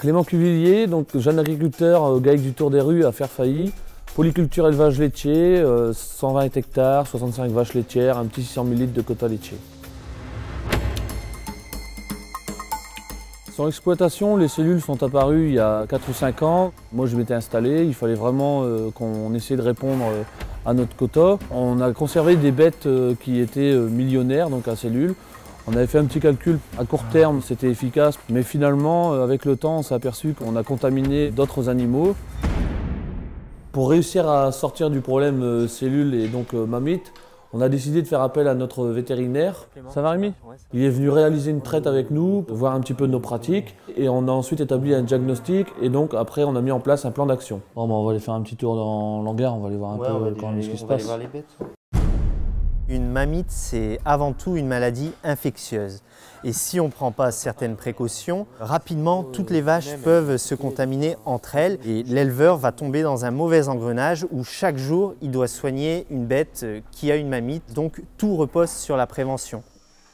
Clément Cuvillier, donc jeune agriculteur, GAEC du Tour des Rues à Fairfailly. Polyculture élevage laitier, 120 hectares, 65 vaches laitières, un petit 600 000 litres de quota laitier. Sur l'exploitation, les cellules sont apparues il y a 4 ou 5 ans. Moi je m'étais installé, il fallait vraiment qu'on essaie de répondre à notre quota. On a conservé des bêtes qui étaient millionnaires, donc à cellules. On avait fait un petit calcul à court terme, c'était efficace, mais finalement avec le temps on s'est aperçu qu'on a contaminé d'autres animaux. Pour réussir à sortir du problème cellules et donc mammites, on a décidé de faire appel à notre vétérinaire. Ça va Rémi? Il est venu réaliser une traite avec nous, voir un petit peu nos pratiques et on a ensuite établi un diagnostic et donc après on a mis en place un plan d'action. Bon, on va aller faire un petit tour dans l'hangar, on va aller voir un peu ce qui se passe. Voir les bêtes. Une mammite, c'est avant tout une maladie infectieuse. Et si on ne prend pas certaines précautions, rapidement, toutes les vaches peuvent se contaminer entre elles et l'éleveur va tomber dans un mauvais engrenage où chaque jour, il doit soigner une bête qui a une mammite. Donc, tout repose sur la prévention.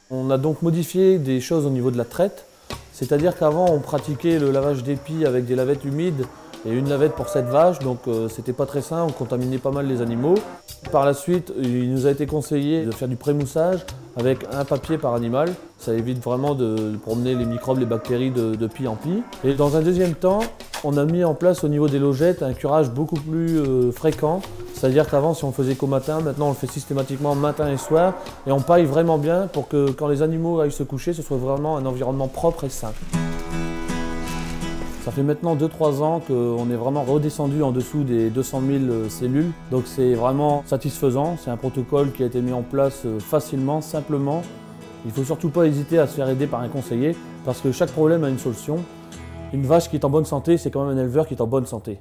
On a donc modifié des choses au niveau de la traite. C'est-à-dire qu'avant, on pratiquait le lavage d'épis avec des lavettes humides et une lavette pour 7 vaches, donc c'était pas très sain, on contaminait pas mal les animaux. Par la suite, il nous a été conseillé de faire du pré-moussage avec un papier par animal. Ça évite vraiment de promener les microbes, les bactéries de pie en pie. Et dans un deuxième temps, on a mis en place au niveau des logettes un curage beaucoup plus fréquent. C'est-à-dire qu'avant, si on le faisait qu'au matin, maintenant on le fait systématiquement matin et soir. Et on paille vraiment bien pour que quand les animaux aillent se coucher, ce soit vraiment un environnement propre et sain. Ça fait maintenant 2-3 ans qu'on est vraiment redescendu en dessous des 200 000 cellules. Donc c'est vraiment satisfaisant. C'est un protocole qui a été mis en place facilement, simplement. Il ne faut surtout pas hésiter à se faire aider par un conseiller parce que chaque problème a une solution. Une vache qui est en bonne santé, c'est quand même un éleveur qui est en bonne santé.